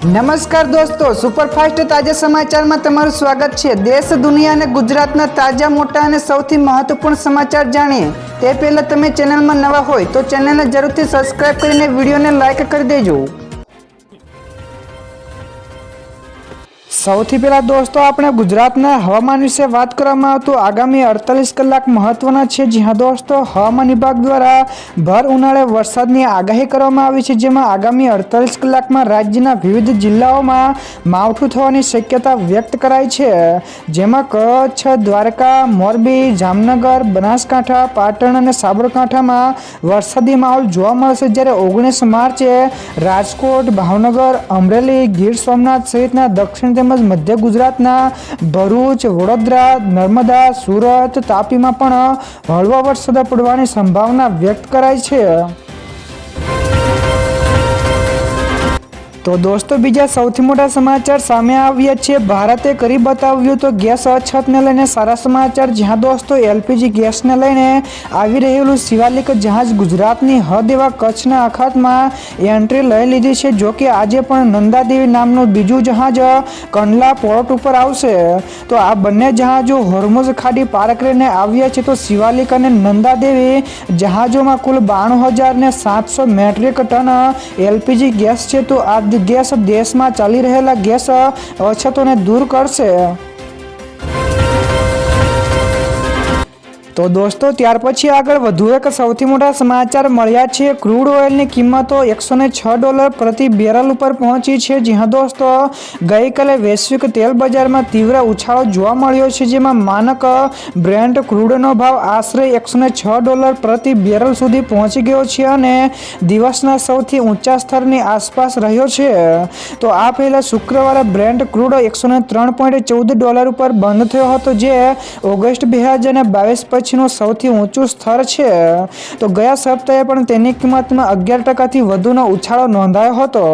નમસ્કાર દોસ્તો, સુપરફાસ્ટ તાજા સમાચારમાં તમારું સ્વાગત છે। દેશ, દુનિયા અને ગુજરાતના તાજા, મોટા અને સૌથી મહત્વપૂર્ણ સમાચાર જાણીએ તે પહેલા તમે ચેનલમાં નવા હોય તો ચેનલને જરૂરથી સબસ્ક્રાઇબ કરીને વિડીયોને લાઇક કરી દેજો। સૌથી પહેલા દોસ્તો આપણે ગુજરાતના હવામાન વિશે વાત કરવામાં આવતું આગામી 48 કલાક મહત્વના છે। જી હા દોસ્તો, હવામાન વિભાગ દ્વારા ભર ઉનાળે વરસાદની આગાહી કરવામાં આવી છે, જેમાં આગામી 48 કલાકમાં રાજ્યના વિવિધ જિલ્લાઓમાં માવઠું થવાની શક્યતા વ્યક્ત કરાઈ છે, જેમાં કચ્છ, દ્વારકા, મોરબી, જામનગર, બનાસકાંઠા, પાટણ અને સાબરકાંઠામાં વરસાદી માહોલ જોવા મળશે, જ્યારે 19 માર્ચે રાજકોટ, ભાવનગર, અમરેલી, ગીર સોમનાથ સહિતના દક્ષિણ તેમજ મધ્ય ગુજરાતના ભરૂચ, વડોદરા, નર્મદા, સુરત, તાપીમાં પણ હળવો વરસાદ પડવાની સંભાવના વ્યક્ત કરાઈ છે। તો દોસ્તો, બીજા સૌથી મોટા સમાચાર સામે આવ્યા છે। ભારતે કરી બતાવ્યું તો ગેસ અછતને લઈને સારા સમાચાર। જ્યાં દોસ્તો એલપીજી ગેસને લઈને આવી રહેલું શિવાલિક જહાજ ગુજરાતની હદ એવા કચ્છના અખાતમાં એન્ટ્રી લઈ લીધી છે। જો કે આજે પણ નંદાદેવી નામનું બીજું જહાજ કંડલા પોર્ટ ઉપર આવશે। તો આ બંને જહાજો હોર્મુઝ ખાડી પાર કરીને આવ્યા છે। તો શિવાલિક અને નંદાદેવી જહાજોમાં કુલ 92,700 મેટ્રિક ટન એલપીજી ગેસ છે। તો આ ગેસ દેશમાં ચાલી રહેલા ગેસ અછતોને દૂર કરશે। તો દોસ્તો, ત્યાર પછી આગળ વધુ એક સૌથી મોટા સમાચાર મળ્યા છે। ક્રૂડ ઓઇલની કિંમતો $106 પ્રતિ બેરલ ઉપર પહોંચી છે। જી હા દોસ્તો, ગઈકાલે વૈશ્વિક તેલ બજારમાં તીવ્ર ઉછાળો જોવા મળ્યો છે, જેમાં માનક બ્રેન્ટ ક્રૂડનો ભાવ આશરે $106 પ્રતિ બેરલ સુધી પહોંચી ગયો છે અને દિવસના સૌથી ઊંચા સ્તરની આસપાસ રહ્યો છે। તો આ પહેલા શુક્રવારે બ્રેન્ટ ક્રૂડ $103.14 ઉપર બંધ થયો હતો, જે ઓગસ્ટ 2022 પછીનું સૌથી ઊંચું સ્તર છે। તો ગયા સપ્તાહે પણ તેની કિંમતમાં 11% વધુનો ઉછાળો નોંધાયો હતો।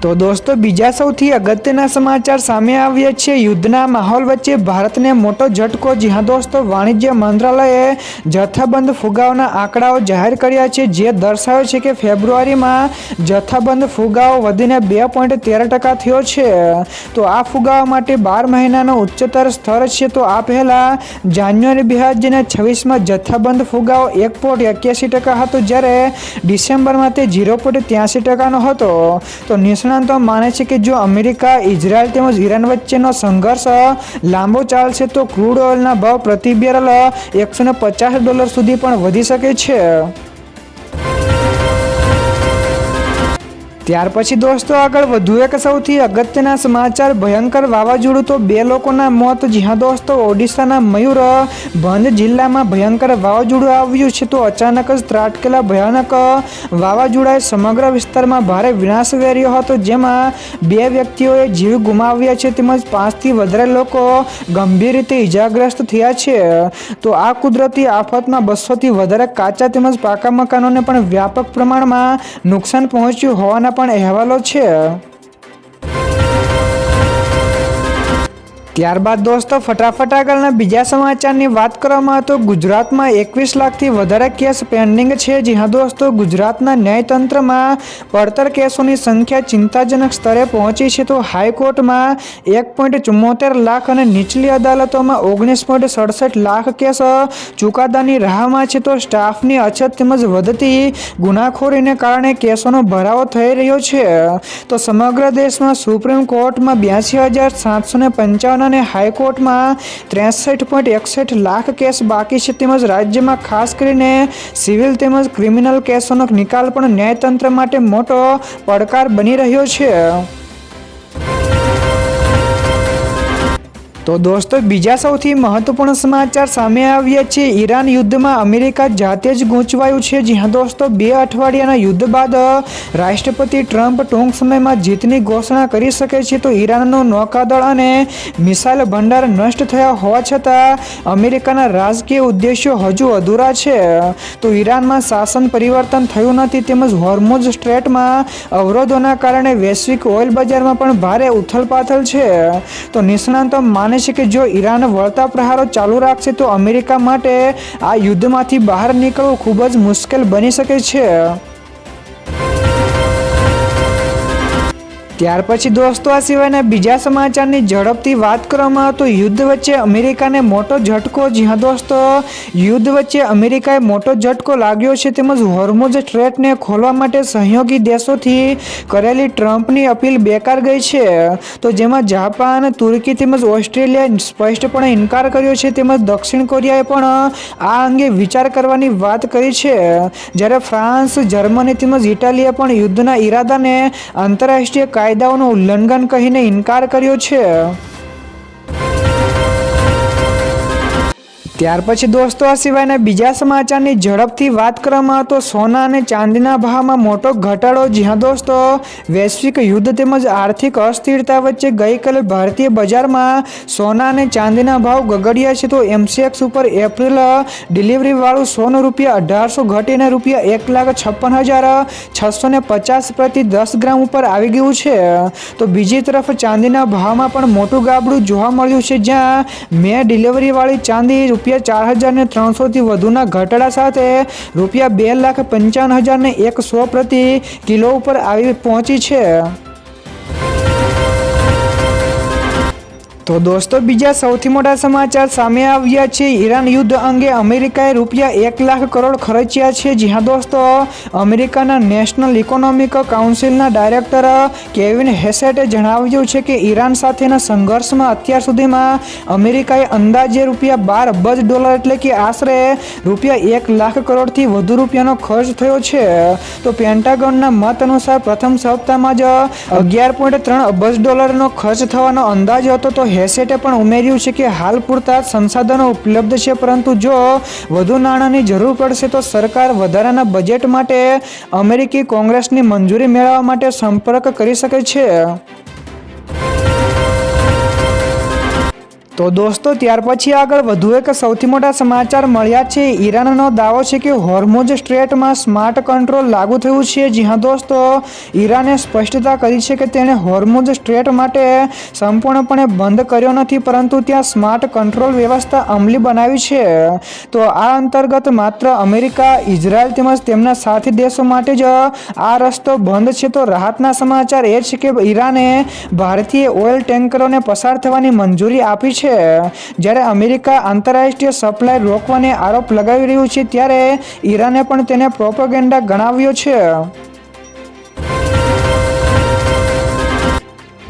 તો દોસ્તો, બીજા સૌથી અગત્યના સમાચાર સામે આવ્યા છે। યુદ્ધના માહોલ વચ્ચે ભારતને મોટો ઝટકો। જી હા દોસ્તો, વાણિજ્ય મંત્રાલયે જથ્થાબંધ ફુગાવાના આંકડાઓ જાહેર કર્યા છે, જે દર્શાવે છે કે ફેબ્રુઆરીમાં જથ્થાબંધ ફુગાવો વધીને 2.13% થયો છે। તો આ ફુગાવા માટે 12 મહિનાનો ઉચ્ચતર સ્તર છે। તો આ પહેલા જાન્યુઆરી 2026માં જથ્થાબંધ ફુગાવો 1.81% હતો, જ્યારે ડિસેમ્બરમાં તે 0.83%નો હતો। તો નિષ્ણાતો માને છે કે જો અમેરિકા, ઇઝરાયલ તેમજ ઈરાન વચ્ચેનો સંઘર્ષ લાંબો ચાલશે તો ક્રૂડ ઓઇલના ભાવ પ્રતિ બેરલ $150 સુધી પણ વધી શકે છે। ત્યાર પછી દોસ્તો, આગળ વધુ એક સૌથી અગત્યના સમાચાર ભયંકર વાવાઝોડું, તો 2 લોકોના મોત। જી હા દોસ્તો, ઓડિશાના મયુરભંજ જિલ્લામાં ભયંકર વાવાઝોડું આવ્યું છે। તો અચાનક જ ત્રાટકેલા ભયાનક વાવાઝોડાએ સમગ્ર વિસ્તારમાં ભારે વિનાશ વેર્યો હતો, જેમાં 2 વ્યક્તિઓએ જીવ ગુમાવ્યા છે તેમજ 5થી વધારે લોકો ગંભીર રીતે ઇજાગ્રસ્ત થયા છે। તો આ કુદરતી આફતમાં 200થી વધારે કાચા તેમજ પાકા મકાનોને પણ વ્યાપક પ્રમાણમાં નુકસાન પહોંચ્યું હોવાના પણ અહેવાલો છે। ત્યારબાદ દોસ્તો, ફટાફટ આગળના બીજા સમાચારની વાત કરવામાં તો ગુજરાતમાં 21 લાખથી વધારે કેસ પેન્ડિંગ છે। જી હા દોસ્તો, ગુજરાતના ન્યાયતંત્રમાં પડતર કેસોની સંખ્યા ચિંતાજનક સ્તરે પહોંચી છે। તો હાઈકોર્ટમાં 1.74 લાખ અને નીચલી અદાલતોમાં 19.67 લાખ કેસ ચુકાદાની રાહમાં છે। તો સ્ટાફની અછત તેમજ વધતી ગુનાખોરીને કારણે કેસોનો ભરાવો થઈ રહ્યો છે। તો સમગ્ર દેશમાં સુપ્રીમ કોર્ટમાં 82,755 અને હાઈકોર્ટમાં 63.61 લાખ કેસ બાકી છે, તેમજ રાજ્યમાં ખાસ કરીને સિવિલ તેમજ ક્રિમિનલ કેસોનો નિકાલ પણ ન્યાયતંત્ર માટે મોટો પડકાર બની રહ્યો છે। તો દોસ્તો, બીજા સૌથી મહત્વપૂર્ણ સમાચાર સામે આવ્યા છે। ઈરાન યુદ્ધમાં અમેરિકા જાતે જ ગૂંચવાયું છે। જી હા દોસ્તો, 2 અઠવાડિયાના યુદ્ધ બાદ રાષ્ટ્રપતિ ટ્રમ્પ ટૂંક સમયમાં જીતની ઘોષણા કરી શકે છે। તો ઈરાનનું નૌકાદળ અને મિસાઇલ ભંડાર નષ્ટ થયા હોવા છતાં અમેરિકાના રાજકીય ઉદ્દેશ્યો હજુ અધૂરા છે। તો ઈરાનમાં શાસન પરિવર્તન થયું નથી તેમજ હોર્મુઝ સ્ટ્રેટમાં અવરોધોના કારણે વૈશ્વિક ઓઇલ બજારમાં પણ ભારે ઉથલપાથલ છે। તો નિષ્ણાતો માને છે કે જો ઈરાન વળતા પ્રહારો ચાલુ રાખશે તો અમેરિકા માટે આ યુદ્ધમાંથી બહાર નીકળવું ખૂબ જ મુશ્કેલ બની શકે છે। ત્યાર પછી દોસ્તો આ સિવાયના બીજા સમાચારની ઝડપથી વાત કરવામાં આવે તો યુદ્ધ વચ્ચે અમેરિકાને મોટો ઝટકો. જી હા દોસ્તો, યુદ્ધ વચ્ચે અમેરિકાએ મોટો ઝટકો લાગ્યો છે. તેમજ હોર્મુઝ સ્ટ્રેટને ખોલવા માટે સહયોગી દેશોથી કરેલી ટ્રમ્પની અપીલ બેકાર ગઈ છે. તો જેમાં જાપાન, તુર્કી તેમજ ઓસ્ટ્રેલિયાએ સ્પષ્ટપણે ઇનકાર કર્યો છે. તેમજ દક્ષિણ કોરિયાએ પણ આ અંગે વિચાર કરવાની વાત કરી છે. જ્યારે ફ્રાન્સ, જર્મની તેમજ ઇટાલીએ પણ યુદ્ધના ઈરાદાને આંતરરાષ્ટ્રીય કાયદાઓનું ઉલ્લંઘન કહીને ઇનકાર કર્યો છે. ત્યાર પછી દોસ્તો આ સિવાયના બીજા સમાચારની ઝડપથી વાત કરવામાં આવે તો સોના અને ચાંદીના ભાવમાં મોટો ઘટાડો. જી હા દોસ્તો, વૈશ્વિક યુદ્ધ તેમજ આર્થિક અસ્થિરતા વચ્ચે ગઈકાલે ભારતીય બજારમાં સોના અને ચાંદીના ભાવ ગગડ્યા છે. તો એમસીએક્સ ઉપર એપ્રિલ ડિલિવરીવાળું સોનું ₹1800 ઘટીને ₹1,56,650 પ્રતિ 10 ગ્રામ ઉપર આવી ગયું છે. તો બીજી તરફ ચાંદીના ભાવમાં પણ મોટું ગાબડું જોવા મળ્યું છે, જ્યાં મે ડિલિવરીવાળી ચાંદી ₹4,300થી વધુના ઘટાડા સાથે ₹2,55,100 પ્રતિ કિલો ઉપર આવી પહોંચી છે. તો દોસ્તો બીજા સૌથી મોટા સમાચાર સામે આવ્યા છે. ઈરાન યુદ્ધ અંગે અમેરિકાએ ₹1 લાખ કરોડ ખર્ચ્યા છે. જી હા દોસ્તો, અમેરિકાના નેશનલ ઇકોનોમિક કાઉન્સિલના ડાયરેક્ટર કેવિન હેસેટે જણાવ્યું છે કે ઈરાન સાથેના સંઘર્ષમાં અત્યાર સુધીમાં અમેરિકાએ અંદાજે $12 અબજ એટલે કે આશરે ₹1 લાખ કરોડથી વધુ રૂપિયાનો ખર્ચ થયો છે. તો પેન્ટાગોનના મત અનુસાર પ્રથમ સપ્તાહમાં જ $11.3 અબજનો ખર્ચ થવાનો અંદાજ હતો. તો હેસેટે પણ ઉમેર્યું છે કે હાલ પૂરતા સંસાધનો ઉપલબ્ધ છે, પરંતુ જો વધુ નાણાંની જરૂર પડશે તો સરકાર વધારાના બજેટ માટે અમેરિકી કોંગ્રેસની મંજૂરી મેળવવા માટે સંપર્ક કરી શકે છે. તો દોસ્તો ત્યાર પછી આગળ વધુ એક સૌથી મોટા સમાચાર મળ્યા છે. ઈરાનનો દાવો છે કે હોર્મુઝ સ્ટ્રેટમાં સ્માર્ટ કંટ્રોલ લાગુ થયું છે. જી હા દોસ્તો, ઈરાને સ્પષ્ટતા કરી છે કે તેણે હોર્મુઝ સ્ટ્રેટ માટે સંપૂર્ણપણે બંધ કર્યો નથી, પરંતુ ત્યાં સ્માર્ટ કંટ્રોલ વ્યવસ્થા અમલી બનાવી છે. તો આ અંતર્ગત માત્ર અમેરિકા, ઇઝરાયલ તેમજ તેમના સાથી દેશો માટે જ આ રસ્તો બંધ છે. તો રાહતના સમાચાર એ છે કે ઈરાને ભારતીય ઓઇલ ટેન્કરોને પસાર થવાની મંજૂરી આપી છે. જ્યારે અમેરિકા આંતરરાષ્ટ્રીય સપ્લાય રોકવાને આરોપ લગાવી રહ્યું છે, ત્યારે ઈરાને પણ તેને પ્રોપેગેન્ડા ગણાવ્યો છે.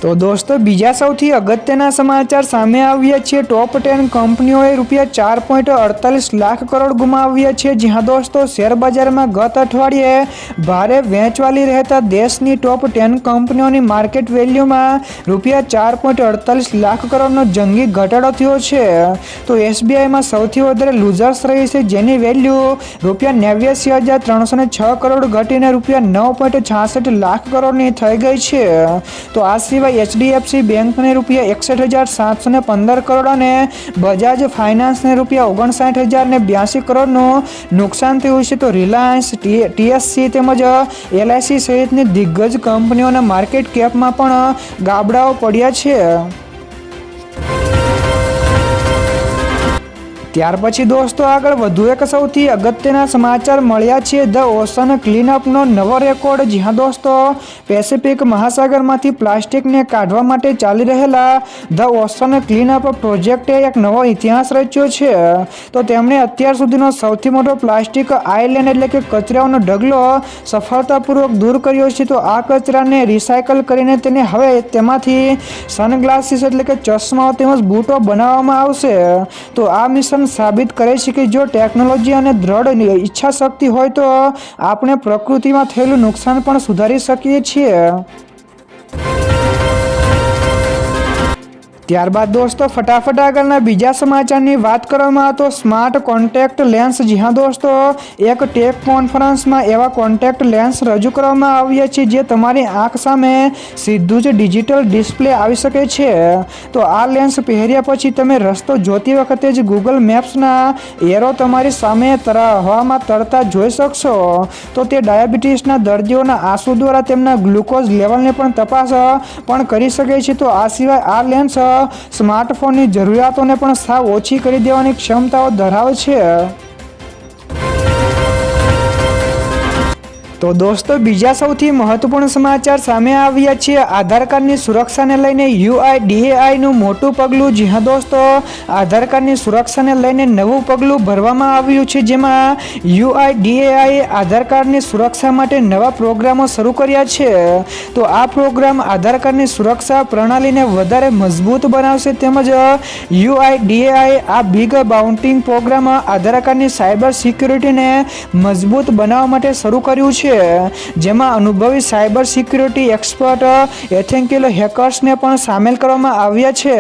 તો દોસ્તો બીજા સૌથી અગત્યના સમાચાર સામે આવ્યા છે. ટોપ 10 કંપનીઓએ ₹4.48 લાખ કરોડ ગુમાવ્યા છે. જી હા દોસ્તો, શેર બજારમાં ગત અઠવાડિયે ભારે વેચવાલી રહેતા દેશની ટોપ 10 કંપનીઓની માર્કેટ વેલ્યુમાં ₹4.48 લાખ કરોડનો જંગી ઘટાડો થયો છે. તો એસબીઆઈમાં સૌથી વધારે લૂઝર્સ રહી છે, જેની વેલ્યુ ₹89,306 કરોડ ઘટીને ₹9.66 લાખ કરોડની થઈ ગઈ છે. તો આ સિવાય એચડીએફસી બેંકને ₹61,715 કરોડ અને બજાજ ફાઇનાન્સને ₹59,082 કરોડનું નુકસાન થયું છે. તો રિલાયન્સ, ટીએસસી તેમજ એલઆઈસી સહિતની દિગ્ગજ કંપનીઓના માર્કેટ કેપમાં પણ ગાબડાઓ પડ્યા છે. ત્યાર પછી દોસ્તો આગળ વધુ એક સૌથી અગત્યના સમાચાર મળ્યા છે. ધ ઓશન ક્લીનઅપનો નવો રેકોર્ડ. જી હા દોસ્તો, પેસિફિક મહાસાગરમાંથી પ્લાસ્ટિકને કાઢવા માટે ચાલી રહેલા ધ ઓશન ક્લીનઅપ પ્રોજેક્ટે એક નવો ઇતિહાસ રચ્યો છે. તો તેમણે અત્યાર સુધીનો સૌથી મોટો પ્લાસ્ટિક આઇલેન્ડ એટલે કે કચરાઓનો ઢગલો સફળતાપૂર્વક દૂર કર્યો છે. તો આ કચરાને રિસાયકલ કરીને તેને હવે તેમાંથી સનગ્લાસીસ એટલે કે ચશ્માઓ તેમજ બૂટો બનાવવામાં આવશે. તો આ મિશન સાબિત કરે છે કે જો ટેકનોલોજી અને દ્રઢ ઈચ્છા શક્તિ હોય તો આપણે પ્રકૃતિમાં થયેલું નુકસાન પણ સુધારી શકીએ છીએ. ત્યારબાદ દોસ્તો ફટાફટ આગળના બીજા સમાચારની વાત કરવામાં તો સ્માર્ટ કોન્ટેક્ટ લેન્સ. જી હા દોસ્તો, એક ટેક કોન્ફરન્સમાં એવા કોન્ટેક્ટ લેન્સ રજૂ કરવામાં આવ્યા છે જે તમારી આંખ સામે સીધું જ ડિજિટલ ડિસ્પ્લે આવી શકે છે. તો આ લેન્સ પહેર્યા પછી તમે રસ્તો જોતી વખતે જ ગૂગલ મેપ્સના એરો તમારી સામે હવામાં તરતા જોઈ શકશો. તો તે ડાયાબિટીસના દર્દીઓના આંસુ દ્વારા તેમના ગ્લુકોઝ લેવલને પણ તપાસ પણ કરી શકે છે. તો આ સિવાય આ લેન્સ સ્માર્ટફોનની જરૂરિયાતોને પણ સાવ ઓછી કરી દેવાની ક્ષમતાઓ ધરાવે છે. તો દોસ્તો બીજા સૌથી મહત્વપૂર્ણ સમાચાર સામે આવ્યા છે આધાર કાર્ડની સુરક્ષાને લઈને UIDAIનું મોટું પગલું। જી હા દોસ્તો, આધાર કાર્ડની સુરક્ષાને લઈને નવું પગલું ભરવામાં આવ્યું છે, જેમાં UIDAIએ આધાર કાર્ડની સુરક્ષા માટે નવા પ્રોગ્રામો શરૂ કર્યા છે। તો આ પ્રોગ્રામ આધાર કાર્ડની સુરક્ષા પ્રણાલીને વધારે મજબૂત બનાવશે, તેમજ UIDAIએ આ બિગ બાઉન્ટિંગ પ્રોગ્રામ આધાર કાર્ડની સાયબર સિક્યુરિટીને મજબૂત બનાવવા માટે શરૂ કર્યું છે, જેમાં અનુભવી સાયબર સિક્યુરિટી એક્સપર્ટ એથેન્ટિકલ હેકર્સને પણ સામેલ કરવામાં આવ્યા છે।